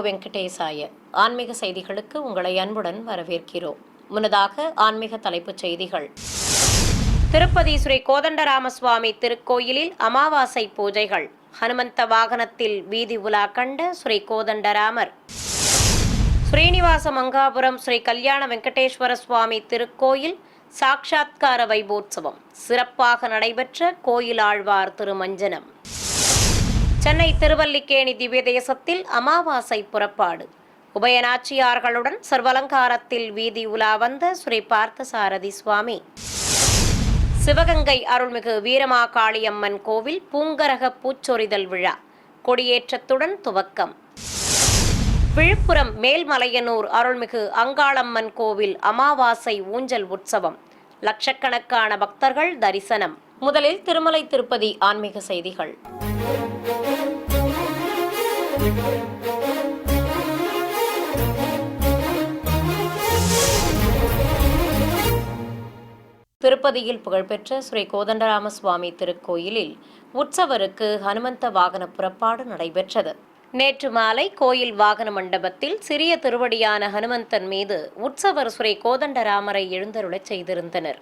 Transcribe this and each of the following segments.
வெங்கடேசாய. ஆன்மீக செய்திகளுக்கு உங்களை அன்புடன் வரவேற்கிறோம். முன்னதாக ஆன்மீக தலைப்புச் செய்திகள். திருப்பதி ஸ்ரீ கோதண்டராமசுவாமி திருக்கோயிலில் அமாவாசை பூஜைகள். ஹனுமந்த வாகனத்தில் வீதி உலா கண்ட ஸ்ரீ கோதண்டராமர். ஸ்ரீனிவாச மங்காபுரம் ஸ்ரீ கல்யாண வெங்கடேஸ்வர சுவாமி திருக்கோயில் சாட்சாத்கார வைபோற்சவம் சிறப்பாக நடைபெற்ற கோயில் ஆழ்வார் திருமஞ்சனம். சென்னை திருவல்லிக்கேணி திவ்ய தேசத்தில் அமாவாசை புறப்பாடு. உபயநாச்சியார்களுடன் சர்வலங்காரத்தில் வீதி உலா வந்த ஸ்ரீ பார்த்தசாரதி சுவாமி. சிவகங்கை அருள்மிகு வீரமாகாளியம்மன் கோவில் பூங்கரக பூச்சொரிதல் விழா கொடியேற்றத்துடன் துவக்கம். விழுப்புரம் மேல்மலையனூர் அருள்மிகு அங்காளம்மன் கோவில் அமாவாசை ஊஞ்சல் உற்சவம். லட்சக்கணக்கான பக்தர்கள் தரிசனம். முதலில் திருமலை திருப்பதி ஆன்மீக செய்திகள். திருப்பதியில் புகழ்பெற்ற ஸ்ரீ கோதண்டராமசுவாமி திருக்கோயிலில் உற்சவருக்கு ஹனுமந்த வாகன புறப்பாடு நடைபெற்றது. நேற்று மாலை கோயில் வாகன மண்டபத்தில் சிறிய திருவடியான ஹனுமந்தன் மீது உற்சவர் ஸ்ரீ கோதண்டராமரை எழுந்தருளச் செய்திருந்தனர்.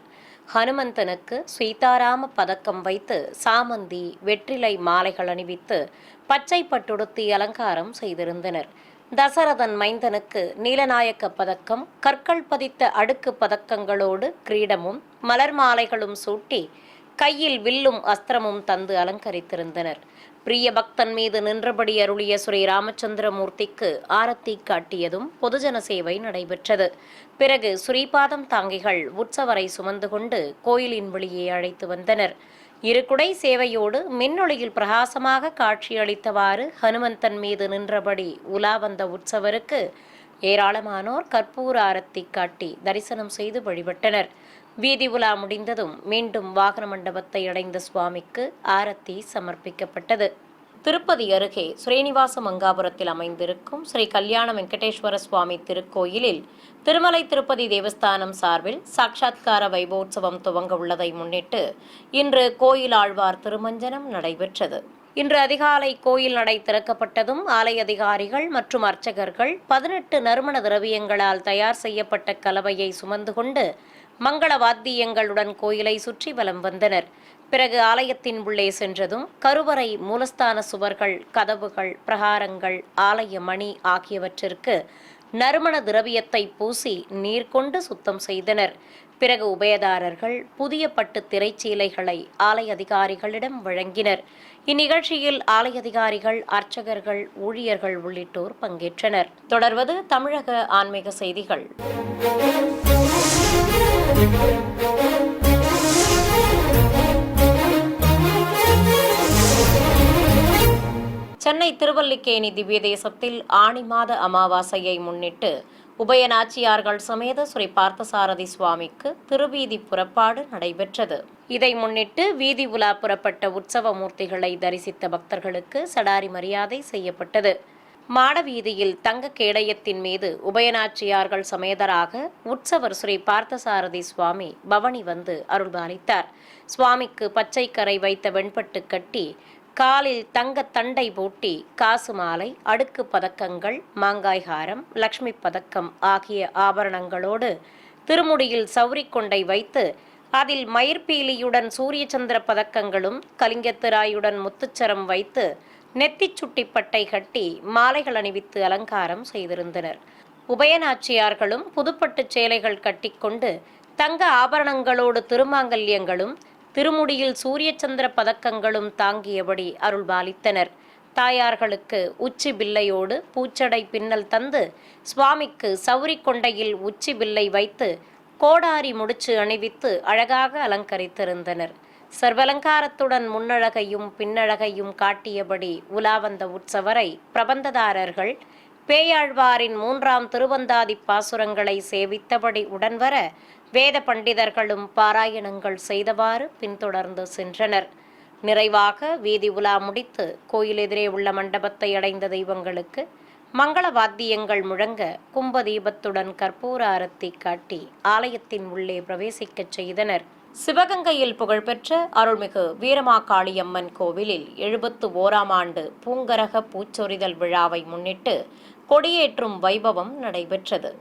ஹனுமந்தனுக்கு சீதாராம பதக்கம் வைத்து சாமந்தி வெற்றிலை மாலைகள் அணிவித்து பச்சை பட்டுடுத்தி அலங்காரம் செய்திருந்தனர். தசரதன் மைந்தனுக்கு நீலநாயக்க பதக்கம் கற்கள் பதித்த அடுக்கு பதக்கங்களோடு கிரீடமும் மலர் மாலைகளும் சூட்டி கையில் வில்லும் அஸ்திரமும் தந்து அலங்கரித்திருந்தனர். பிரிய பக்தன் மீது நின்றபடி அருளிய ஸ்ரீ ராமச்சந்திரமூர்த்திக்கு ஆரத்தி காட்டியதும் பொதுஜன சேவை நடைபெற்றது. பிறகு ஸ்ரீபாதம் தாங்கிகள் உற்சவரை சுமந்து கொண்டு கோயிலின் வெளியே அழைத்து வந்தனர். இருகுடை சேவையோடு மின்னொளியில் பிரகாசமாக காட்சியளித்தவாறு ஹனுமந்தன் மீது நின்றபடி உலா வந்த உற்சவருக்கு ஏராளமானோர் கற்பூர ஆரத்தி காட்டி தரிசனம் செய்து வழிபட்டனர். வீதி உலா முடிந்ததும் மீண்டும் வாகன மண்டபத்தை அடைந்த சுவாமிக்கு ஆரத்தி சமர்ப்பிக்கப்பட்டது. திருப்பதி அருகே ஸ்ரீனிவாச மங்காபுரத்தில் அமைந்திருக்கும் ஸ்ரீ கல்யாண வெங்கடேஸ்வர சுவாமி திருக்கோயிலில் திருமலை திருப்பதி தேவஸ்தானம் சார்பில் சாட்சாத்கார வைபோற்சவம் துவங்க உள்ளதை முன்னிட்டு இன்று கோயில் ஆழ்வார் திருமஞ்சனம் நடைபெற்றது. இன்று அதிகாலை கோயில் நடை திறக்கப்பட்டதும் ஆலய அதிகாரிகள் மற்றும் அர்ச்சகர்கள் 18 நறுமண திரவியங்களால் தயார் செய்யப்பட்ட கலவையை சுமந்து கொண்டு மங்கள வாத்தியங்களுடன் கோயிலை சுற்றி வலம் வந்தனர். பிறகு ஆலயத்தின் உள்ளே சென்றதும் கருவறை, மூலஸ்தான சுவர்கள், கதவுகள், பிரகாரங்கள், ஆலய மணி ஆகியவற்றிற்கு நறுமண திரவியத்தை பூசி நீர் கொண்டு சுத்தம் செய்தனர். பிறகு உபயதாரர்கள் புதிய பட்டு திரைச்சீலைகளை ஆலய அதிகாரிகளிடம் வழங்கினர். இந்நிகழ்ச்சியில் ஆலய அதிகாரிகள், அர்ச்சகர்கள், ஊழியர்கள் உள்ளிட்டோர் பங்கேற்றனர். தொடர்வது தமிழக ஆன்மீக செய்திகள். சென்னை திருவல்லிக்கேணி திவ்ய தேசத்தில் ஆனி மாத அமாவாசையை முன்னிட்டு உபயநாச்சியார்கள் சமேத ஸ்ரீ பார்த்தசாரதி சுவாமிக்கு திருவீதி புறப்பாடு நடைபெற்றது. இதை முன்னிட்டு வீதி உலா புறப்பட்ட உற்சவ மூர்த்திகளை தரிசித்த பக்தர்களுக்கு சடாரி மரியாதை செய்யப்பட்டது. மாடவீதியில் தங்க கேடயத்தின் மீது உபயநாச்சியார்கள் சமேதராக உற்சவர் ஸ்ரீ பார்த்தசாரதி சுவாமி பவனி வந்து அருள்பாலித்தார். சுவாமிக்கு பச்சை கரை வைத்த வெண்பட்டு கட்டி காலில் தங்க தண்டை பூட்டி காசு மாலை, அடுக்கு பதக்கங்கள், மாங்காய் ஹாரம், லக்ஷ்மி பதக்கம் ஆகிய ஆபரணங்களோடு திருமுடியில் சௌரிக்கொண்டை வைத்து அதில் மயிர்பீலியுடன் சூரிய சந்திர பதக்கங்களும் கலிங்கத்திராயுடன் முத்துச்சரம் வைத்து நெத்திச் சுட்டிப்பட்டை கட்டி மாலைகள் அணிவித்து அலங்காரம் செய்திருந்தனர். உபயநாச்சியார்களும் புதுப்பட்டு சேலைகள் கட்டிக்கொண்டு தங்க ஆபரணங்களோடு திருமாங்கல்யங்களும் திருமுடியில் சூரிய சந்திர பதக்கங்களும் தாங்கியபடி அருள்பாலித்தனர். தாயார்களுக்கு உச்சி பில்லையோடு பூச்சடை பின்னல் தந்து சுவாமிக்கு சௌரி கொண்டையில் உச்சி பில்லை வைத்து கோடாரி முடிச்சு அணிவித்து அழகாக அலங்கரித்திருந்தனர். சர்வலங்காரத்துடன் முன்னழகையும் பின்னழகையும் காட்டியபடி உலா வந்த உற்சவரை பிரபந்ததாரர்கள் பேயாழ்வாரின் 3ஆம் திருவந்தாதி பாசுரங்களை சேவித்தபடி உடன்வர வேத பண்டிதர்களும் பாராயணங்கள் செய்தவாறு பின்தொடர்ந்து சென்றனர். நிறைவாக வீதி உலா முடித்து கோயில் எதிரே உள்ள மண்டபத்தை அடைந்த தெய்வங்களுக்கு மங்கள வாத்தியங்கள் முழங்க கும்பதீபத்துடன் கற்பூர ஆரத்தி காட்டி ஆலயத்தின் உள்ளே பிரவேசிக்கச் செய்தனர். சிவகங்கையில் புகழ்பெற்ற அருள்மிகு வீரமாகாளியம்மன் கோவிலில் 71ஆம் ஆண்டு பூங்கரக பூச்சொரிதல் விழாவை முன்னிட்டு கொடியேற்றும் வைபவம் நடைபெற்றது.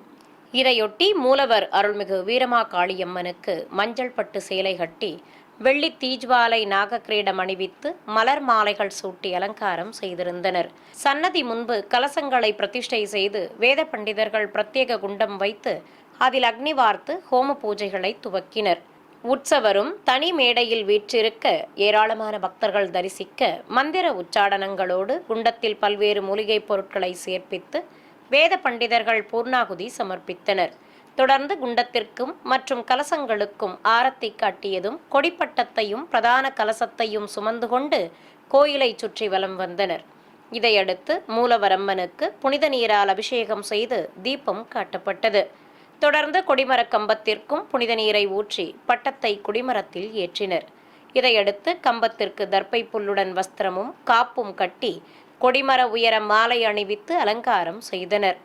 இதையொட்டி மூலவர் அருள்மிகு வீரமாகாளியம்மனுக்கு மஞ்சள் பட்டு சேலை கட்டி வெள்ளி தீஜ்வாலை நாகக்கிரீடம் அணிவித்து மலர் மாலைகள் சூட்டி அலங்காரம் செய்திருந்தனர். சன்னதி முன்பு கலசங்களை பிரதிஷ்டை செய்து வேத பண்டிதர்கள் பிரத்யேக குண்டம் வைத்து அதில் அக்னி வார்த்து ஹோம பூஜைகளை துவக்கினர். உற்சவரும் தனி மேடையில் வீற்றிருக்க ஏராளமான பக்தர்கள் தரிசிக்க மந்திர உச்சாடனங்களோடு குண்டத்தில் பல்வேறு மூலிகைப் பொருட்களை சேர்ப்பித்து வேத பண்டிதர்கள் பூர்ணாகுதி சமர்ப்பித்தனர். தொடர்ந்து குண்டத்திற்கும் மற்றும் கலசங்களுக்கும் ஆரத்தி காட்டியதும் கொடிப்பட்டத்தையும் பிரதான கலசத்தையும் சுமந்து கொண்டு கோயிலை சுற்றி வலம் வந்தனர். இதையடுத்து மூலவரம்மனுக்கு புனித நீரால் அபிஷேகம் செய்து தீபம் காட்டப்பட்டது. தொடர்ந்து கொடிமரக் கம்பத்திற்கும் புனித நீரை ஊற்றி பட்டத்தை கொடிமரத்தில் ஏற்றினர். இதையடுத்து கம்பத்திற்கு தர்ப்பை புல்லுடன் வஸ்திரமும் காப்பும் கட்டி கொடிமர உயர மாலை அணிவித்து அலங்காரம் செய்தனர்.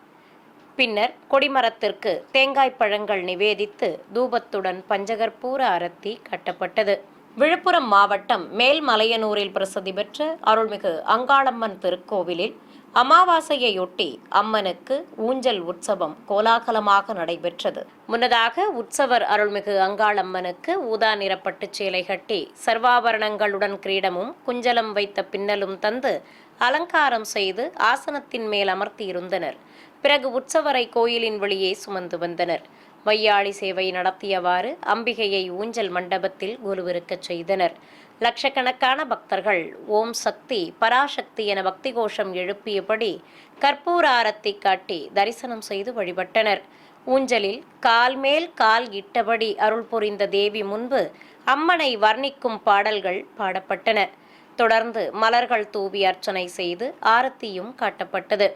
பின்னர் கொடிமரத்திற்கு தேங்காய் பழங்கள் நிவேதித்து தூபத்துடன் பஞ்சகற்பூர அரத்தி கட்டப்பட்டது. விழுப்புரம் மாவட்டம் மேல்மலையனூரில் பிரசித்தி பெற்ற அருள்மிகு அங்காளம்மன் திருக்கோவிலில் அமாவாசையையொட்டி அம்மனுக்கு ஊஞ்சல் உற்சவம் கோலாகலமாக நடைபெற்றது. முன்னதாக உற்சவர் அருள்மிகு அங்காளம்மனுக்கு ஊதா நிற பட்டுச் சேலை கட்டி சர்வாபரணங்களுடன் கிரீடமும் குஞ்சலம் வைத்த பின்னலும் தந்து அலங்காரம் செய்து ஆசனத்தின் மேல் அமர்த்தியிருந்தனர். பிறகு உற்சவரை கோயிலின் வெளியே சுமந்து வந்தனர். வையாளி சேவை நடத்தியவாறு அம்பிகையை ஊஞ்சல் மண்டபத்தில் குருவிருக்கச் செய்தனர். லட்சக்கணக்கான பக்தர்கள் ஓம் சக்தி பராசக்தி என பக்தி கோஷம் எழுப்பியபடி கற்பூர ஆரத்தி காட்டி தரிசனம் செய்து வழிபட்டனர். ஊஞ்சலில் கால் மேல் கால் இட்டபடி அருள் புரிந்த தேவி முன்பு அம்மனை வர்ணிக்கும் பாடல்கள் பாடப்பட்டன. தொடர்ந்து மலர்கள் தூவி அர்ச்சனை செய்து ஆரத்தியும் காட்டப்பட்டது.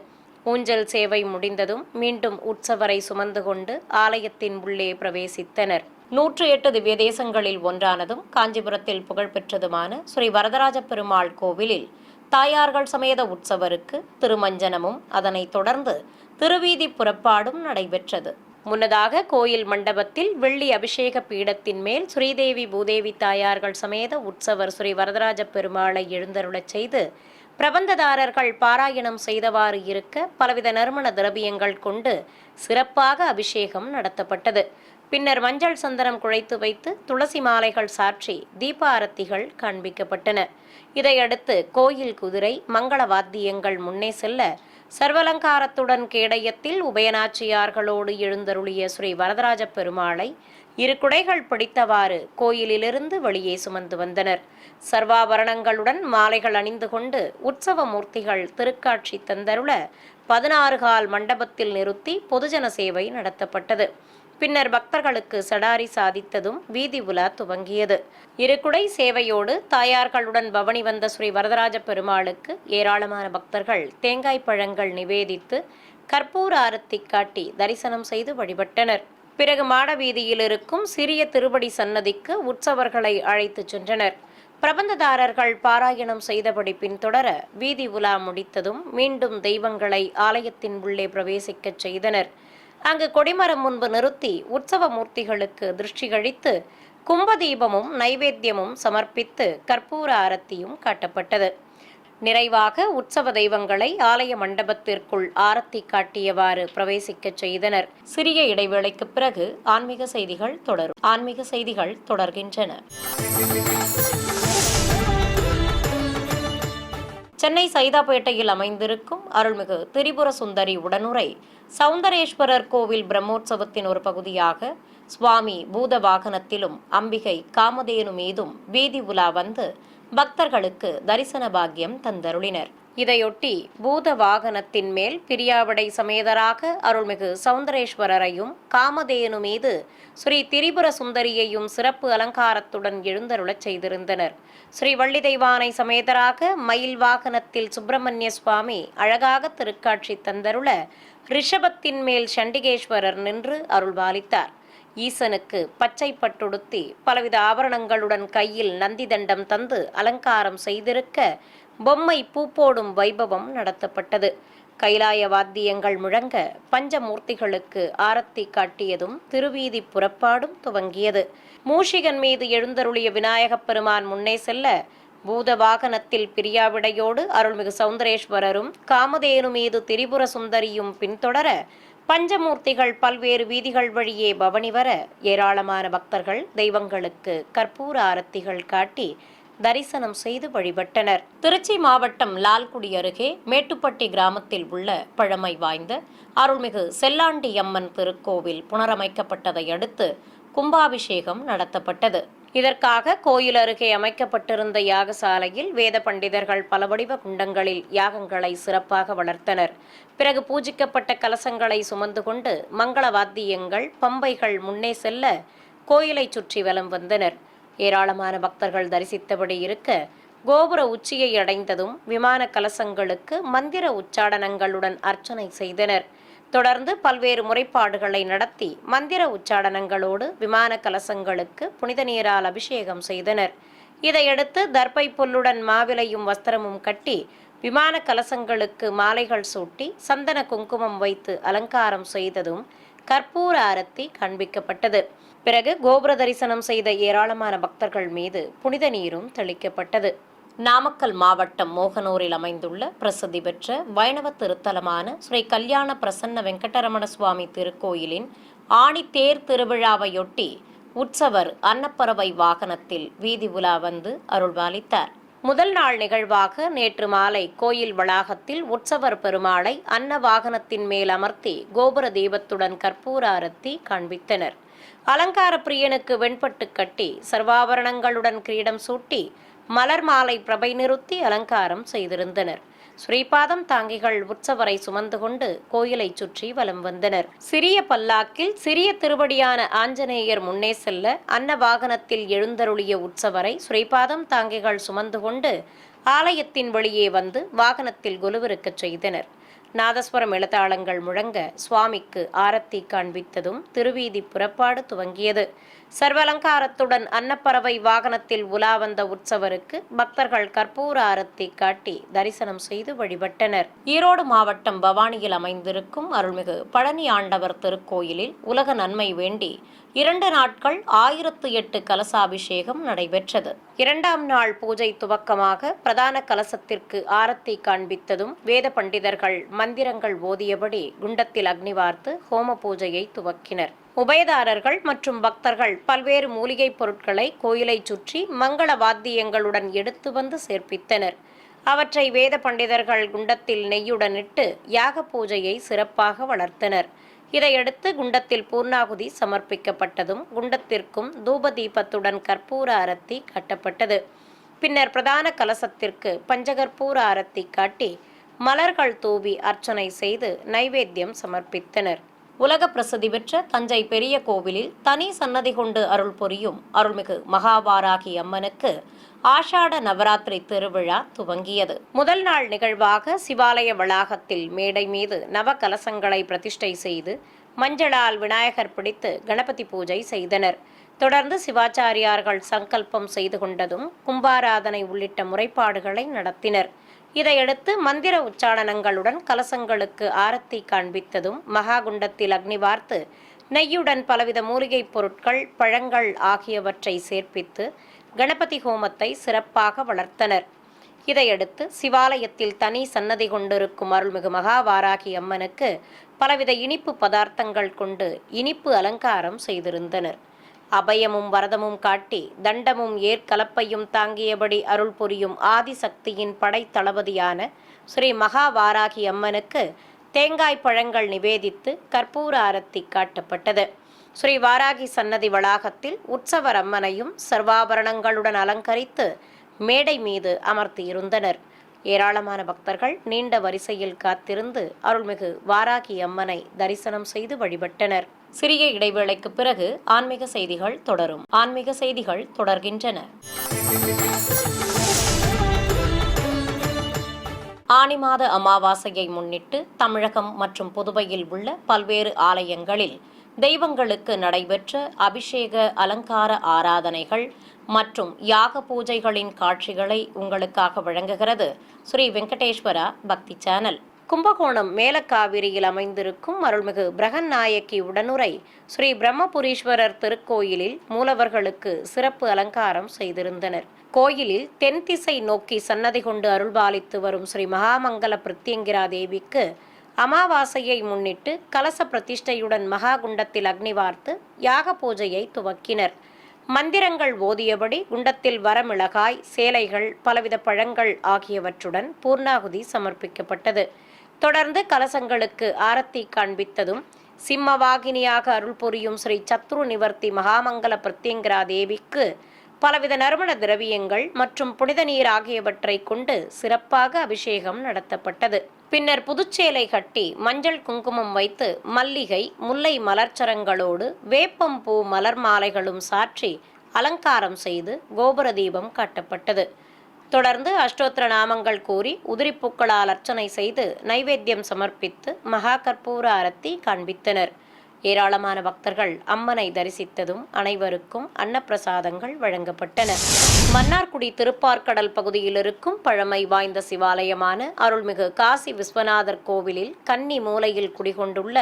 ஊஞ்சல் சேவை முடிந்ததும் மீண்டும் உற்சவரை சுமந்து கொண்டு ஆலயத்தின் உள்ளே பிரவேசித்தனர். 108 திவ்ய தேசங்களில் ஒன்றானதும் காஞ்சிபுரத்தில் புகழ்பெற்றதுமான ஸ்ரீ வரதராஜ பெருமாள் கோவிலில் தாயார்கள் சமேத உற்சவருக்கு திருமஞ்சனமும் அதனைத் தொடர்ந்து திருவீதி புறப்பாடும் நடைபெற்றது. முன்னதாக கோயில் மண்டபத்தில் வெள்ளி அபிஷேக பீடத்தின் மேல் ஸ்ரீதேவி பூதேவி தாயார்கள் சமேத உற்சவர் ஸ்ரீ வரதராஜ பெருமாளை எழுந்தருளச் செய்து பிரபந்ததாரர்கள் பாராயணம் செய்தவாறு இருக்க பலவித நறுமண திரவியங்கள் கொண்டு சிறப்பாக அபிஷேகம் நடத்தப்பட்டது. பின்னர் மஞ்சள் சந்தனம் குழைத்து வைத்து துளசி மாலைகள் சாற்றி தீப ஆரத்திகள் காண்பிக்கப்பட்டன. இதையடுத்து கோயில் குதிரை மங்கள வாத்தியங்கள் முன்னே செல்ல சர்வலங்காரத்துடன் கேடயத்தில் உபயநாச்சியார்களோடு எழுந்தருளிய ஸ்ரீ வரதராஜ பெருமாளை இரு குடைகள் பிடித்தவாறு கோயிலிலிருந்து வெளியே சுமந்து வந்தனர். சர்வாபரணங்களுடன் மாலைகள் அணிந்து கொண்டு உற்சவ மூர்த்திகள் திருக்காட்சி தந்தருள 16 கால் மண்டபத்தில் நிறுத்தி பொதுஜன சேவை நடத்தப்பட்டது. பின்னர் பக்தர்களுக்கு சடாரி சாதித்ததும் வீதி உலா துவங்கியது. இருகுடை சேவையோடு தாயார்களுடன் பவனி வந்த ஸ்ரீ வரதராஜ பெருமாளுக்கு ஏராளமான பக்தர்கள் தேங்காய் பழங்கள் நிவேதித்து கற்பூர ஆரத்தி காட்டி தரிசனம் செய்து வழிபட்டனர். பிறகு மாடவீதியில் இருக்கும் சிறிய திருவடி சன்னதிக்கு உற்சவர்களை அழைத்து சென்றனர். பிரபந்ததாரர்கள் பாராயணம் செய்தபடி பின்தொடர வீதி உலா முடித்ததும் மீண்டும் தெய்வங்களை ஆலயத்தின் உள்ளே பிரவேசிக்கச் செய்தனர். அங்கு கொடிமரம் முன்பு நிறுத்தி உற்சவ மூர்த்திகளுக்கு திருஷ்டி கழித்து கும்பதீபமும் நைவேத்தியமும் சமர்ப்பித்து கற்பூர ஆரத்தியும் காட்டப்பட்டது. நிறைவாக உற்சவ தெய்வங்களை ஆலய மண்டபத்திற்குள் ஆரத்தி காட்டியவாறு பிரவேசிக்கச் செய்தனர். சிறிய இடைவேளைக்கு பிறகு ஆன்மீக செய்திகள் தொடர்கின்றன. சென்னை சைதாப்பேட்டையில் அமைந்திருக்கும் அருள்மிகு திரிபுர சுந்தரி உடனுரை சௌந்தரேஸ்வரர் கோவில் பிரம்மோற்சவத்தின் ஒரு பகுதியாக சுவாமி பூத வாகனத்திலும் அம்பிகை காமதேனு மீதும் வீதி உலா வந்து பக்தர்களுக்கு தரிசன பாக்கியம் தந்தருளினர். இதையொட்டி பூத வாகனத்தின் மேல் பிரியாவிடை சமேதராக அருள்மிகு சௌந்தரேஸ்வரரையும் காமதேனு மீது ஸ்ரீ திரிபுர சுந்தரியையும் சிறப்பு அலங்காரத்துடன் எழுந்தருளச் செய்திருந்தனர். ஸ்ரீ வள்ளி தெய்வானை சமேதராக மயில் வாகனத்தில் சுப்பிரமணிய சுவாமி அழகாக திருக்காட்சி தந்தருள ரிஷபத்தின் மேல் சண்டிகேஸ்வரர் நின்று அருள்பாலித்தார். ஈசனுக்கு பச்சை பட்டுடுத்தி பலவித ஆபரணங்களுடன் கையில் நந்தி தண்டம் தந்து அலங்காரம் செய்திருக்க பொம்மை பூப்போடும் வைபவம் நடத்தப்பட்டது. கைலாய வாத்தியங்கள் முழங்க பஞ்சமூர்த்திகளுக்கு ஆரத்தி காட்டியதும் திருவீதி புறப்பாடும் துவங்கியது. மூஷிகன் மீது எழுந்தருளிய விநாயகப் பெருமான் முன்னே செல்ல பூத வாகனத்தில் பிரியாவிடையோடு அருள்மிகு சௌந்தரேஸ்வரரும் காமதேனு மீது திரிபுர சுந்தரியும் பின்தொடர பஞ்சமூர்த்திகள் பல்வேறு வீதிகள் வழியே பவனி வர ஏராளமான பக்தர்கள் தெய்வங்களுக்கு கற்பூர ஆரத்திகள் காட்டி தரிசனம் செய்து வழிபட்டனர். திருச்சி மாவட்டம் லால்குடி அருகே மேட்டுப்பட்டி கிராமத்தில் உள்ள பழமை வாய்ந்த அருள்மிகு செல்லாண்டி அம்மன் திருக்கோவில் புனரமைக்கப்பட்டதை அடுத்து கும்பாபிஷேகம் நடத்தப்பட்டது. இதற்காக கோயில் அருகே அமைக்கப்பட்டிருந்த யாகசாலையில் வேத பண்டிதர்கள் பல வடிவ குண்டங்களில் யாகங்களை சிறப்பாக வளர்த்தனர். பிறகு பூஜிக்கப்பட்ட கலசங்களை சுமந்து கொண்டு மங்கள வாத்தியங்கள் பம்பைகள் முன்னே செல்ல கோயிலை சுற்றி வலம் வந்தனர். ஏராளமான பக்தர்கள் தரிசித்தபடி இருக்க கோபுர உச்சியை அடைந்ததும் விமான கலசங்களுக்கு மந்திர உச்சாடனங்களுடன் அர்ச்சனை செய்தனர். தொடர்ந்து பல்வேறு முறைப்பாடுகளை நடத்தி மந்திர உச்சாடனங்களோடு விமான கலசங்களுக்கு புனித நீரால் அபிஷேகம் செய்தனர். இதையடுத்து தர்பை புல்லுடன் மாவிலையும் வஸ்திரமும் கட்டி விமான கலசங்களுக்கு மாலைகள் சூட்டி சந்தன குங்குமம் வைத்து அலங்காரம் செய்ததும் கற்பூர ஆரத்தி காண்பிக்கப்பட்டது. பிறகு கோபுர தரிசனம் செய்த ஏராளமான பக்தர்கள் மீது புனித நீரும் தெளிக்கப்பட்டது. நாமக்கல் மாவட்டம் மோகனூரில் அமைந்துள்ள பிரசித்தி பெற்ற வைணவ திருத்தலமான ஸ்ரீ கல்யாண பிரசன்ன வெங்கடரமண சுவாமி திருக்கோயிலின் ஆணித்தேர் திருவிழாவையொட்டி உற்சவர் அன்னப்பறவை வாகனத்தில் வீதி உலா வந்து அருள்பாலித்தார். முதல் நாள் நிகழ்வாக நேற்று மாலை கோயில் வளாகத்தில் உற்சவர் பெருமாளை அன்ன வாகனத்தின் மேல் அமர்த்தி கோபுர தீபத்துடன் கற்பூர ஆரத்தி காண்பித்தனர். அலங்கார பிரியனுக்கு வெண்பட்டு கட்டி சர்வாபரணங்களுடன் கிரீடம் சூட்டி மலர் மாலை பிரபை நிறுத்தி அலங்காரம் செய்திருந்தனர். ஸ்ரீபாதம் தாங்கிகள் உற்சவரை சுமந்து கொண்டு கோயிலை சுற்றி வலம் வந்தனர். சிறிய பல்லாக்கில் சிறிய திருவடியான ஆஞ்சநேயர் முன்னே செல்ல அன்ன வாகனத்தில் எழுந்தருளிய உற்சவரை ஸ்ரீபாதம் தாங்கிகள் சுமந்து கொண்டு ஆலயத்தின் வெளியே வந்து வாகனத்தில் கொலுவிருக்கச் செய்தனர். நாதஸ்வரம் எழுத்தாளங்கள் முழங்க சுவாமிக்கு ஆரத்தி காண்பித்ததும் திருவீதி புறப்பாடு துவங்கியது. சர்வலங்காரத்துடன் அன்னப்பறவை வாகனத்தில் உலா வந்த உற்சவருக்கு பக்தர்கள் கற்பூர ஆரத்தி காட்டி தரிசனம் செய்து வழிபட்டனர். ஈரோடு மாவட்டம் பவானியில் அமைந்திருக்கும் அருள்மிகு பழனி ஆண்டவர் திருக்கோயிலில் உலக நன்மை வேண்டி 2 நாட்கள் 1008 கலசாபிஷேகம் நடைபெற்றது. 2ஆம் நாள் பூஜை துவக்கமாக பிரதான கலசத்திற்கு ஆரத்தி காண்பித்ததும் வேத பண்டிதர்கள் மந்திரங்கள் ஓதியபடி குண்டத்தில் அக்னி வார்த்து ஹோம பூஜையை துவக்கினர். உபயதாரர்கள் மற்றும் பக்தர்கள் பல்வேறு மூலிகைப் பொருட்களை கோயிலை சுற்றி மங்கள வாத்தியங்களுடன் எடுத்து வந்து சேர்ப்பித்தனர். அவற்றை வேத பண்டிதர்கள் குண்டத்தில் நெய்யுடன் இட்டு யாக பூஜையை சிறப்பாக வளர்த்தனர். இதையடுத்து குண்டத்தில் பூர்ணாகுதி சமர்ப்பிக்கப்பட்டதும் குண்டத்திற்கும் தூப தீபத்துடன் கற்பூர ஆரத்தி காட்டப்பட்டது. பின்னர் பிரதான கலசத்திற்கு பஞ்சகற்பூர ஆரத்தி காட்டி மலர்கள் தூவி அர்ச்சனை செய்து நைவேத்தியம் சமர்ப்பித்தனர். உலக பிரசித்தி பெற்ற தஞ்சை பெரிய கோவிலில் தனி சன்னதி கொண்டு அருள் புரியும் அருள்மிகு மகாவாராகி அம்மனுக்கு ஆஷாட நவராத்திரி திருவிழா துவங்கியது. முதல் நாள் நிகழ்வாக சிவாலய வளாகத்தில் மேடை மீது நவ கலசங்களை பிரதிஷ்டை செய்து மஞ்சளால் விநாயகர் பிடித்து கணபதி பூஜை செய்தனர். தொடர்ந்து சிவாச்சாரியார்கள் சங்கல்பம் செய்து கொண்டதும் கும்பாராதனை உள்ளிட்ட முறைப்பாடுகளை நடத்தினர். இதையடுத்து மந்திர உச்சாரணங்களுடன் கலசங்களுக்கு ஆரத்தி காண்பித்ததும் மகாகுண்டத்தில் அக்னி வார்த்து நெய்யுடன் பலவித மூலிகைப் பொருட்கள் பழங்கள் ஆகியவற்றை சேர்ப்பித்து கணபதி ஹோமத்தை சிறப்பாக வளர்த்தனர். இதையடுத்து சிவாலயத்தில் தனி சன்னதி கொண்டிருக்கும் அருள்மிகு மகாவாராகி அம்மனுக்கு பலவித இனிப்பு பதார்த்தங்கள் கொண்டு இனிப்பு அலங்காரம் செய்திருந்தனர். அபயமும் வரதமும் காட்டி தண்டமும் ஏற்கலப்பையும் தாங்கியபடி அருள் புரியும் ஆதிசக்தியின் படைத்தளபதியான ஸ்ரீ மகாவாராகி அம்மனுக்கு தேங்காய் பழங்கள் நிவேதித்து கற்பூர ஆரத்தி காட்டப்பட்டது. ஸ்ரீ வாராகி சன்னதி வளாகத்தில் உற்சவர் அம்மனையும் சர்வாபரணங்களுடன் அலங்கரித்து மேடை மீது அமர்த்தியிருந்தனர். ஏராளமான பக்தர்கள் நீண்ட வரிசையில் காத்திருந்து அருள்மிகு வாராகி அம்மனை தரிசனம் செய்து வழிபட்டனர். சிறிய இடைவேளைக்கு பிறகு ஆன்மீக செய்திகள் தொடரும். ஆன்மீக செய்திகள் தொடர்கின்றன. ஆனி மாத அமாவாசையை முன்னிட்டு தமிழகம் மற்றும் புதுவையில் உள்ள பல்வேறு ஆலயங்களில் தெய்வங்களுக்கு நடைபெற்ற அபிஷேக அலங்கார ஆராதனைகள் மற்றும் யாக பூஜைகளின் காட்சிகளை உங்களுக்காக வழங்குகிறது ஸ்ரீ வெங்கடேஸ்வரா பக்தி சேனல். கும்பகோணம் மேலக்காவிரியில் அமைந்திருக்கும் அருள்மிகு பிரகன்நாயகி உடனுரை ஸ்ரீ பிரம்மபுரீஸ்வரர் திருக்கோயிலில் மூலவர்களுக்கு சிறப்பு அலங்காரம் செய்திருந்தனர். கோயிலில் தென் திசை நோக்கி சன்னதி கொண்டு அருள்பாலித்து வரும் ஸ்ரீ மகாமங்கல பிரத்யங்கிரா தேவிக்கு அமாவாசையை முன்னிட்டு கலச பிரதிஷ்டையுடன் மகாகுண்டத்தில் அக்னி வார்த்து யாக பூஜையை துவக்கினர். மந்திரங்கள் ஓதியபடி குண்டத்தில் வரமிளகாய், சேலைகள், பலவித பழங்கள் ஆகியவற்றுடன் பூர்ணாகுதி சமர்ப்பிக்கப்பட்டது. தொடர்ந்து கலசங்களுக்கு ஆரத்தி காண்பித்ததும் சிம்மவாகினியாக அருள் புரியும் ஸ்ரீ சத்ரு நிவர்த்தி மகாமங்கல பிரத்யங்கிரா தேவிக்கு பலவித நறுமண திரவியங்கள் மற்றும் புனித நீர் ஆகியவற்றை கொண்டு சிறப்பாக அபிஷேகம் நடத்தப்பட்டது. பின்னர் புதுச்சேலை கட்டி மஞ்சள் குங்குமம் வைத்து மல்லிகை, முல்லை மலர்ச்சரங்களோடு வேப்பம்பூ மலர் மாலைகளும் சாற்றி அலங்காரம் செய்து கோபுர தீபம் காட்டப்பட்டது. தொடர்ந்து அஷ்டோத்திர நாமங்கள் கூறி உதிரிப்பூக்களால் அர்ச்சனை செய்து நைவேத்தியம் சமர்ப்பித்து மகா கற்பூர அரத்தி காண்பித்தனர். ஏராளமான பக்தர்கள் அம்மனை தரிசித்ததும் அனைவருக்கும் அன்னப்பிரசாதங்கள் வழங்கப்பட்டன. மன்னார்குடி திருப்பார்கடல் பகுதியில் இருக்கும் பழமை வாய்ந்த சிவாலயமான அருள்மிகு காசி விஸ்வநாதர் கோவிலில் கன்னி மூலையில் குடிகொண்டுள்ள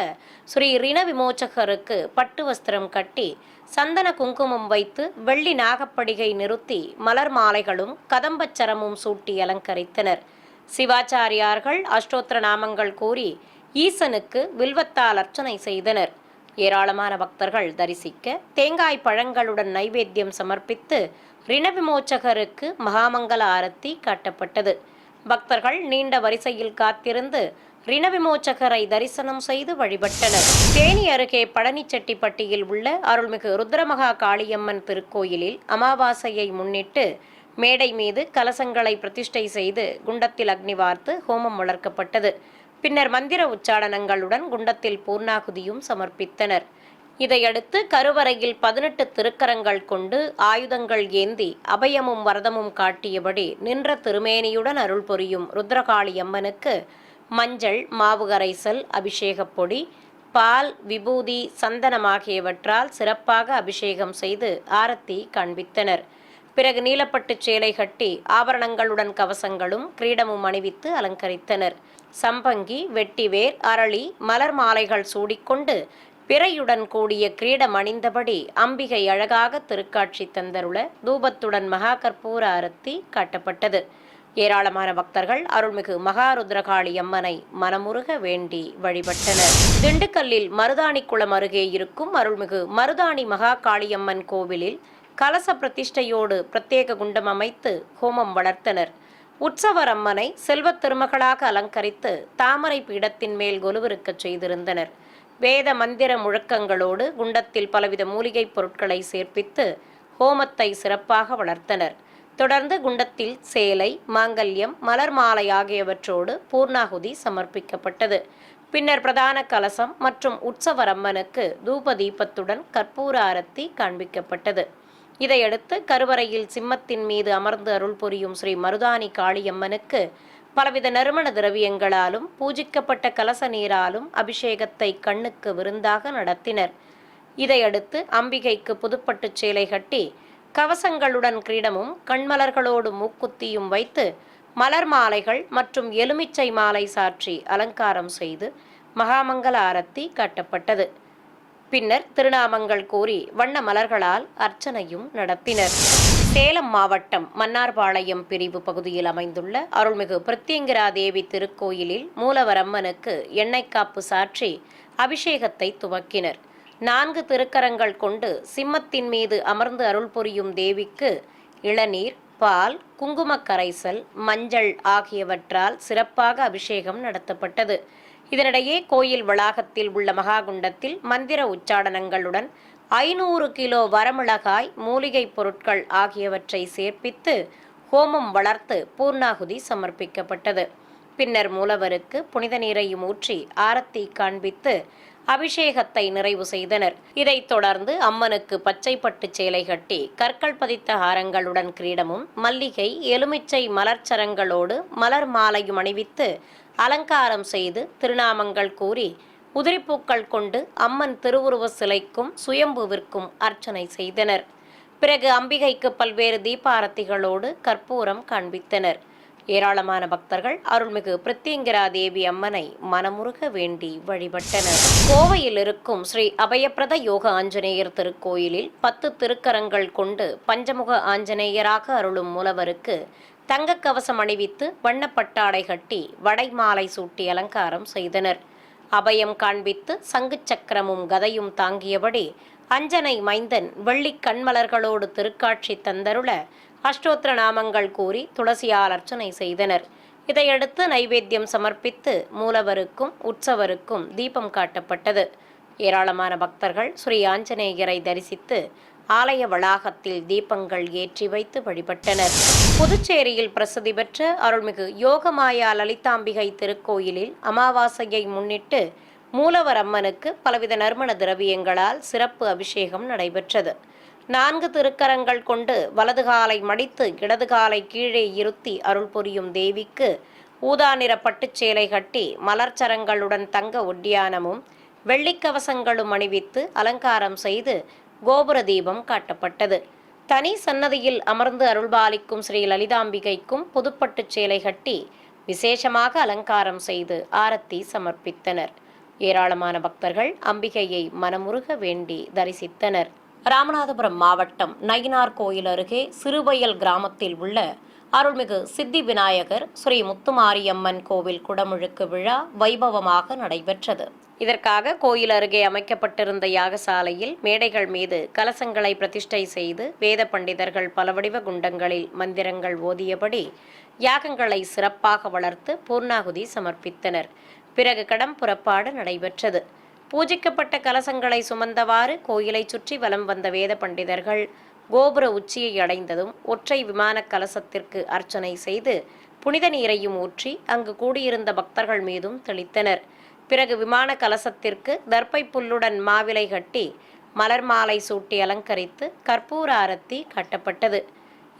ஸ்ரீ ரிண விமோச்சகருக்கு பட்டு வஸ்திரம் கட்டி சந்தன குங்குமம் வைத்து வெள்ளி நாகப்படிகை நிறுத்தி மலர் மாலைகளும் கதம்பச்சரமும் சூட்டி அலங்கரித்தனர். சிவாச்சாரியார்கள் அஷ்டோத்திர நாமங்கள் கூறி ஈசனுக்கு வில்வத்தால் அர்ச்சனை செய்தனர். ஏராளமான பக்தர்கள் தரிசிக்க தேங்காய் பழங்களுடன் நைவேத்தியம் சமர்ப்பித்து ரிண விமோச்சகருக்கு மகாமங்கல ஆரத்தி காட்டப்பட்டது. பக்தர்கள் நீண்ட வரிசையில் காத்திருந்து ரிண விமோச்சகரை தரிசனம் செய்து வழிபட்டனர். தேனி அருகே பழனிச்செட்டிப்பட்டியில் உள்ள அருள்மிகு ருத்ரமகா காளியம்மன் திருக்கோயிலில் அமாவாசையை முன்னிட்டு மேடை மீது கலசங்களை பிரதிஷ்டை செய்து குண்டத்தில் அக்னி வார்த்து ஹோமம் வளர்க்கப்பட்டது. பின்னர் மந்திர உச்சாடனங்களுடன் குண்டத்தில் பூர்ணாகுதியும் சமர்ப்பித்தனர். இதையடுத்து கருவறையில் 18 திருக்கரங்கள் கொண்டு ஆயுதங்கள் ஏந்தி அபயமும் வரதமும் காட்டியபடி நின்ற திருமேனியுடன் அருள் புரியும் ருத்ரகாளி அம்மனுக்கு மஞ்சள், மாவு கரைசல், அபிஷேகப் பொடி, பால், விபூதி, சந்தனம் ஆகியவற்றால் சிறப்பாக அபிஷேகம் செய்து ஆரத்தி காண்பித்தனர். பிறகு நீலப்பட்டு சேலை கட்டி ஆபரணங்களுடன் கவசங்களும் கிரீடமும் அணிவித்து அலங்கரித்தனர். சம்பங்கி, வெட்டிவேர், அரளி, மலர் மாலைகள் சூடிக்கொண்டு பிறையுடன் கூடிய கிரீடம் அணிந்தபடி அம்பிகை அழகாக திருக்காட்சி தந்தருள தூபத்துடன் மகா கற்பூர அரத்தி காட்டப்பட்டது. ஏராளமான பக்தர்கள் அருள்மிகு மகாருத்ரகாளி அம்மனை மனமுருக வேண்டி வழிபட்டனர். திண்டுக்கல்லில் மருதாணிக்குளம் அருகே இருக்கும் அருள்மிகு மருதாணி மகா காளியம்மன் கோவிலில் கலச பிரதிஷ்டையோடு பிரத்யேக குண்டம் அமைத்து ஹோமம் வளர்த்தனர். உற்சவர் அம்மனை செல்வத் திருமகளாக அலங்கரித்து தாமரை பீடத்தின் மேல் கொலுவிருக்கச் செய்திருந்தனர். வேத மந்திர முழக்கங்களோடு குண்டத்தில் பலவித மூலிகைப் பொருட்களை சேர்ப்பித்து ஹோமத்தை சிறப்பாக வளர்த்தனர். தொடர்ந்து குண்டத்தில் சேலை, மாங்கல்யம், மலர் மாலை ஆகியவற்றோடு பூர்ணாகுதி சமர்ப்பிக்கப்பட்டது. பின்னர் பிரதான கலசம் மற்றும் உற்சவர் அம்மனுக்கு தூப தீபத்துடன் கற்பூர ஆரத்தி காண்பிக்கப்பட்டது. இதையடுத்து கருவறையில் சிம்மத்தின் மீது அமர்ந்து அருள் புரியும் ஸ்ரீ மருதாணி காளியம்மனுக்கு பலவித நறுமண திரவியங்களாலும் பூஜிக்கப்பட்ட கலச நீராலும் அபிஷேகத்தை கண்ணுக்கு விருந்தாக நடத்தினர். இதையடுத்து அம்பிகைக்கு புதுப்பட்டு சேலை கட்டி கவசங்களுடன் கிரீடமும் கண்மலர்களோடு மூக்குத்தியும் வைத்து மலர் மாலைகள் மற்றும் எலுமிச்சை மாலை சாற்றி அலங்காரம் செய்து மகாமங்கல ஆரத்தி காட்டப்பட்டது. பின்னர் திருநாமங்கள் கூறி வண்ண மலர்களால் அர்ச்சனையும் நடத்தினர். சேலம் மாவட்டம் மன்னார்பாளையம் பிரிவு பகுதியில் அமைந்துள்ள அருள்மிகு பிரத்யங்கிரா தேவி திருக்கோயிலில் மூலவர் அம்மனுக்கு எண்ணெய் காப்பு சாற்றி அபிஷேகத்தை துவக்கினர். 4 திருக்கரங்கள் கொண்டு சிம்மத்தின் மீது அமர்ந்து அருள் புரியும் தேவிக்கு இளநீர், பால், குங்கும கரைசல், மஞ்சள் ஆகியவற்றால் சிறப்பாக அபிஷேகம் நடத்தப்பட்டது. இதனிடையே கோயில் வளாகத்தில் உள்ள மகாகுண்டத்தில் மந்திர உச்சாடனங்களுடன் 500 கிலோ வரமிளகாய், மூலிகைப் பொருட்கள் ஆகியவற்றை சேர்ப்பித்து ஹோமம் வளர்த்து பூர்ணாகுதி சமர்ப்பிக்கப்பட்டது. பின்னர் மூலவருக்கு புனித நீரையும் ஊற்றி ஆரத்தி காண்பித்து அபிஷேகத்தை நிறைவு செய்தனர். இதைத் தொடர்ந்து அம்மனுக்கு பச்சை பட்டு சேலை கட்டி கற்கள் பதித்த ஹாரங்களுடன் கிரீடமும் மல்லிகை, எலுமிச்சை மலர்ச்சரங்களோடு மலர் மாலையும் அணிவித்து அலங்காரம் செய்து திருநாமங்கள் கூறி உதிரிப்பூக்கள் கொண்டு அம்மன் திருவுருவ சிலைக்கும் சுயம்புவிற்கும் அர்ச்சனை செய்தனர். பிறகு அம்பிகைக்கு பல்வேறு தீபாரத்திகளோடு கற்பூரம் காண்பித்தனர். ஏராளமான பக்தர்கள் அருள்மிகு பிரித்திங்கரா தேவி அம்மனை மனமுருக வேண்டி வழிபட்டனர். கோவையில் இருக்கும் ஸ்ரீ அபயப்பிரத யோக ஆஞ்சநேயர் திருக்கோயிலில் 10 திருக்கரங்கள் கொண்டு பஞ்சமுக ஆஞ்சநேயராக அருளும் மூலவருக்கு தங்கக் கவசம் அணிவித்து வண்ணப்பட்டாடை கட்டி வடைமாலை சூட்டி அலங்காரம் செய்தனர். அபயம் காண்பித்து சங்கு சக்கரமும் கதையும் தாங்கியபடி அஞ்சனை மைந்தன் வெள்ளிக் கண்மலர்களோடு திருக்காட்சி தந்தருள அஷ்டோத்திர நாமங்கள் கூறி துளசியால் அர்ச்சனை செய்தனர். இதையடுத்து நைவேத்தியம் சமர்ப்பித்து மூலவருக்கும் உற்சவருக்கும் தீபம் காட்டப்பட்டது. ஏராளமான பக்தர்கள் ஸ்ரீ ஆஞ்சநேயரை தரிசித்து ஆலய வளாகத்தில் தீபங்கள் ஏற்றி வைத்து வழிபட்டனர். புதுச்சேரியில் பிரசித்தி பெற்ற அருள்மிகு யோகமாயா லலிதாம்பிகை திருக்கோயிலில் அமாவாசையை முன்னிட்டு மூலவர் அம்மனுக்கு பலவித நறுமண திரவியங்களால் சிறப்பு அபிஷேகம் நடைபெற்றது. 4 திருக்கரங்கள் கொண்டு வலது காலை மடித்து இடது காலை கீழே இருத்தி அருள் புரியும் தேவிக்கு ஊதா நிற பட்டுச்சேலை கட்டி மலர்ச்சரங்களுடன் தங்க ஒட்டியானமும் வெள்ளிக்கவசங்களும் அணிவித்து அலங்காரம் செய்து கோபுர தீபம் காட்டப்பட்டது. தனி சன்னதியில் அமர்ந்து அருள்பாலிக்கும் ஸ்ரீ லலிதாம்பிகைக்கும் புதுப்பட்டுச் சேலை கட்டி விசேஷமாக அலங்காரம் செய்து ஆரத்தி சமர்ப்பித்தனர். ஏராளமான பக்தர்கள் அம்பிகையை மனமுருக வேண்டி தரிசித்தனர். ராமநாதபுரம் மாவட்டம் நயினார் கோயில் அருகே சிறுவயல் கிராமத்தில் உள்ள அருள்மிகு சித்தி விநாயகர் ஸ்ரீ முத்துமாரியம்மன் கோவில் குடமுழுக்கு விழா வைபவமாக நடைபெற்றது. இதற்காக கோயில் அருகே அமைக்கப்பட்டிருந்த யாகசாலையில் மேடைகள் மீது கலசங்களை பிரதிஷ்டை செய்து வேத பண்டிதர்கள் பல வடிவ குண்டங்களில் மந்திரங்கள் ஓதியபடி யாகங்களை சிறப்பாக வளர்த்து பூர்ணாகுதி சமர்ப்பித்தனர். பிறகு கடம் புறப்பாடு நடைபெற்றது. பூஜிக்கப்பட்ட கலசங்களை சுமந்தவாறு கோயிலை சுற்றி வலம் வந்த வேத பண்டிதர்கள் கோபுர உச்சியை அடைந்ததும் ஒற்றை விமான கலசத்திற்கு அர்ச்சனை செய்து புனித நீரையும் ஊற்றி அங்கு கூடியிருந்த பக்தர்கள் மீதும் தெளித்தனர். பிறகு விமான கலசத்திற்கு தர்ப்பை புல்லுடன் மாவிலை கட்டி மலர் மாலை சூட்டி அலங்கரித்து கற்பூர ஆரத்தி காட்டப்பட்டது.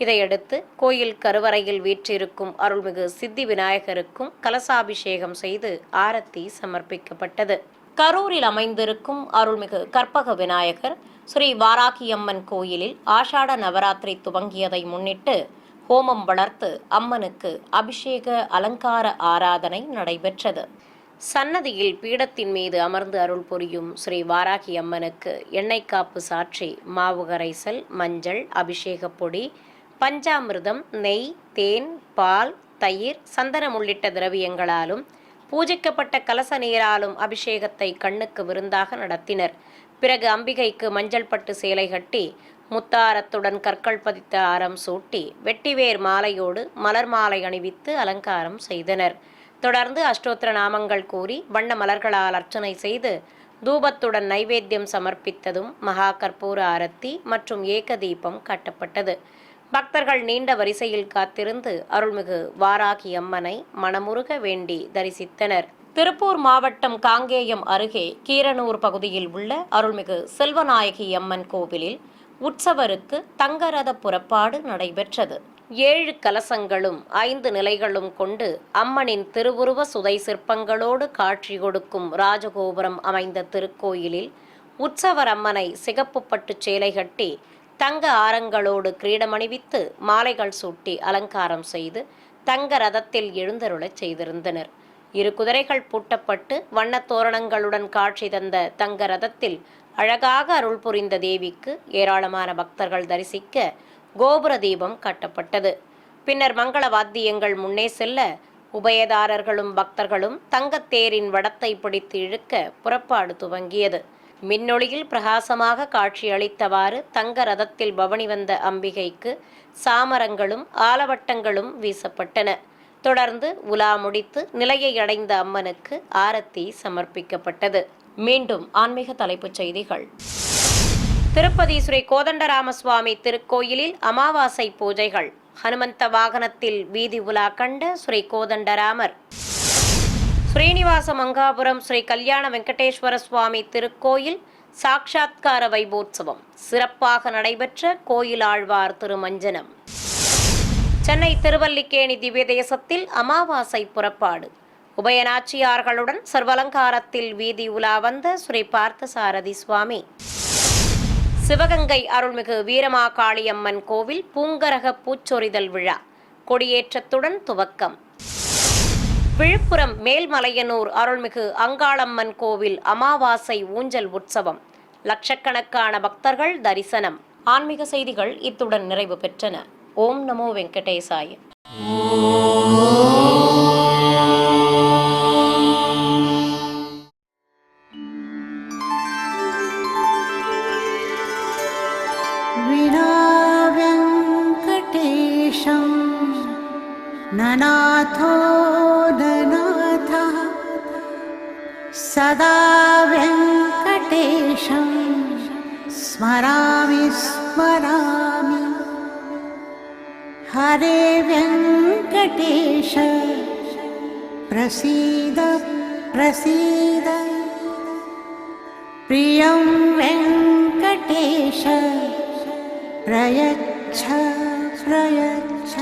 இதையடுத்து கோயில் கருவறையில் வீற்றிருக்கும் அருள்மிகு சித்தி விநாயகருக்கும் கலசாபிஷேகம் செய்து ஆரத்தி சமர்ப்பிக்கப்பட்டது. கரூரில் அமைந்திருக்கும் அருள்மிகு கற்பக விநாயகர் ஸ்ரீ வாராகியம்மன் கோயிலில் ஆஷாட நவராத்திரி துவங்கியதை முன்னிட்டு ஹோமம் வளர்த்து அம்மனுக்கு அபிஷேக அலங்கார ஆராதனை நடைபெற்றது. சன்னதியில் பீடத்தின் மீது அமர்ந்து அருள் புரியும் ஸ்ரீ வாராகி அம்மனுக்கு எண்ணெய் காப்பு சாற்றி மாவு கரைசல், மஞ்சள், அபிஷேக பொடி, பஞ்சாமிர்தம், நெய், தேன், பால், தயிர், சந்தனம் உள்ளிட்ட திரவியங்களாலும் பூஜிக்கப்பட்ட கலச நீராலும் அபிஷேகத்தை கண்ணுக்கு விருந்தாக நடத்தினர். பிறகு அம்பிகைக்கு மஞ்சள் பட்டு சேலை கட்டி முத்தாரத்துடன் கற்கள் பதித்த ஆரம் சூட்டி வெட்டிவேர் மாலையோடு மலர் மாலை அணிவித்து அலங்காரம் செய்தனர். தொடர்ந்து அஷ்டோத்திர நாமங்கள் கூறி வண்ண மலர்களால் அர்ச்சனை செய்து தூபத்துடன் நைவேத்தியம் சமர்ப்பித்ததும் மகா கற்பூர ஆரத்தி மற்றும் ஏக தீபம் காட்டப்பட்டது. பக்தர்கள் நீண்ட வரிசையில் காத்திருந்து அருள்மிகு வாராகி அம்மனை மனமுருக வேண்டி தரிசித்தனர். திருப்பூர் மாவட்டம் காங்கேயம் அருகே கீரனூர் பகுதியில் உள்ள அருள்மிகு செல்வநாயகி அம்மன் கோவிலில் உற்சவருக்கு தங்கரத புறப்பாடு நடைபெற்றது. 7 கலசங்களும் 5 நிலைகளும் கொண்டு அம்மனின் திருவுருவ சுதை சிற்பங்களோடு காட்சி கொடுக்கும் ராஜகோபுரம் அமைந்த திருக்கோயிலில் உற்சவர் அம்மனை சிகப்பு பட்டு சேலை கட்டி தங்க ஆரங்களோடு கிரீடமணிவித்து மாலைகள் சூட்டி அலங்காரம் செய்து தங்க ரதத்தில் எழுந்தருளச் செய்திருந்தனர். 2 குதிரைகள் பூட்டப்பட்டு வண்ணத் தோரணங்களுடன் காட்சி தந்த தங்க ரதத்தில் அழகாக அருள் புரிந்த தேவிக்கு ஏராளமான பக்தர்கள் தரிசிக்க கோபுர தீபம் காட்டப்பட்டது. பின்னர் மங்கள வாத்தியங்கள் முன்னே செல்ல உபயதாரர்களும் பக்தர்களும் தங்கத்தேரின் வடத்தை பிடித்து இழுக்க புறப்பாடு துவங்கியது. மின்னொளியில் பிரகாசமாக காட்சியளித்தவாறு தங்க ரதத்தில் பவனி வந்த அம்பிகைக்கு சாமரங்களும் ஆலவட்டங்களும் வீசப்பட்டன. தொடர்ந்து உலா முடித்து நிலையை அடைந்த அம்மனுக்கு ஆரத்தி சமர்ப்பிக்கப்பட்டது. மீண்டும் ஆன்மீக தலைப்புச் செய்திகள். திருப்பதி ஸ்ரீ கோதண்டராமசுவாமி திருக்கோயிலில் அமாவாசை பூஜைகள். ஹனுமந்த வாகனத்தில் வீதி உலா கண்ட ஸ்ரீ கோதண்டராமர். ஸ்ரீனிவாச மங்காபுரம் ஸ்ரீ கல்யாண வெங்கடேஸ்வர சுவாமி திருக்கோயில் சாட்சாத்கார வைபோற்சவம் சிறப்பாக நடைபெற்ற கோயில் ஆழ்வார் திருமஞ்சனம். சென்னை திருவல்லிக்கேணி திவ்ய தேசத்தில் அமாவாசை புறப்பாடு. உபயநாச்சியார்களுடன் சர்வலங்காரத்தில் வீதி உலா வந்த ஸ்ரீ பார்த்தசாரதி சுவாமி. சிவகங்கை அருள்மிகு வீரமாகாளியம்மன் கோவில் பூங்கரக பூச்சொரிதல் விழா. கொடியேற்றத்துடன் துவக்கம். விழுப்புரம் மேல்மலையனூர் அருள்மிகு அங்காளம்மன் கோவில் அமாவாசை ஊஞ்சல் உற்சவம். லட்சக்கணக்கான பக்தர்கள் தரிசனம். ஆன்மீக செய்திகள் இத்துடன் நிறைவு பெற்றன. ஓம் நமோ வெங்கடேசாய. ननाथो ननाथः सदा वेङ्कटेशं स्मरामि स्मरामि. हरे वेङ्कटेश प्रसीद प्रसीद. प्रियं वेङ्कटेश प्रयच्छ प्रयच्छ.